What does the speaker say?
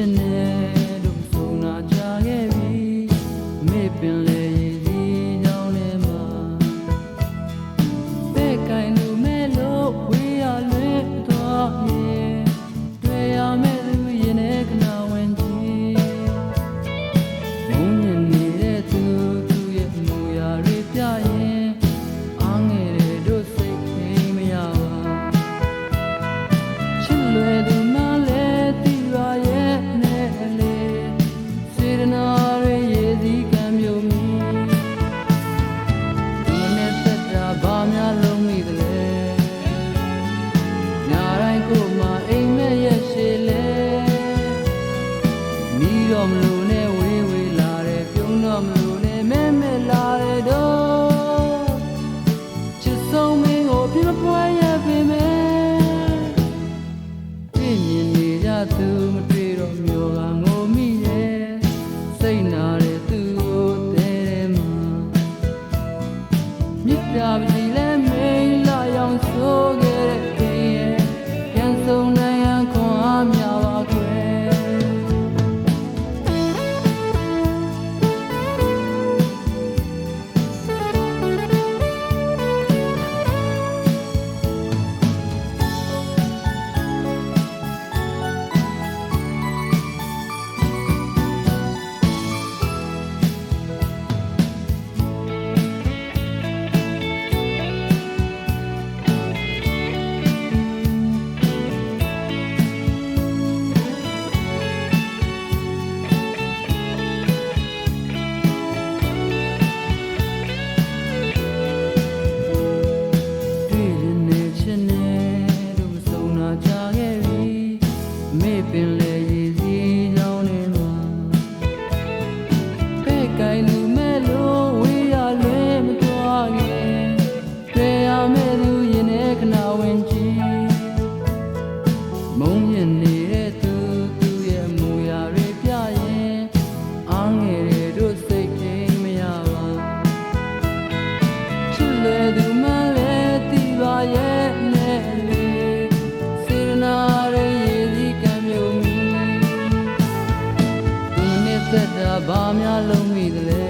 စ်နဲ့တို့ဆုံနာကြခဲ့ပြီမေ့ပင်လေရည်စီကြောင်းထဲမှာပဲ့ကိုင်လူမဲ့လို့ဝေးရလွဲသွားရဲ့တွေ့ရမဲ့သူရင်နဲ့ခဏဝင်ကြည့်မုန်းညင်နေတဲ့သူရဲ့မူရာတွေပြရင်အားငယ်တဲ့တို့စိတ်ထိမရပါချစ်လွယ်သူမလို့နဲ့ဝေးဝေးလာတယ်ပြုံးတော့မလို့နဲ့မဲမဲလာတယ်တော့ချစ်ဆုံးမင်းကိုပြမပွဲရပေမဲ့ပြင်းမြင်နေကြသူမတွေ့တော့မျိုးကငိုမိရဲ့စိတ်နာတဲ့သူကိုတဲတယ်မှာမြစ်တာပစီလဲမိန်လာရောင်ဆိုးခဲ့တဲ့ခင်ရဲ့ပြန်ဆုံးနိုင်ရန်ခွန်အားများပါခွဲပင်လေရည်စီကြောင်းထဲမှာပဲ့ကိုင်လူမဲ့လို့ဝေးရလွဲမသွားခင်တွေ့ရမဲ့သူရင်နဲ့ခဏဝင်ကြည့်မုန်းရင်နေတဲ့သူရဲ့မူရာတွေပြရင်အားငယ်တဲ့တို့စိတ်ထိမရပါချစ်လွယ်သူမှလည်းသိပါရဲ့နဲ့လေစေရနာသက်တာဘာများလုံးမိသလဲ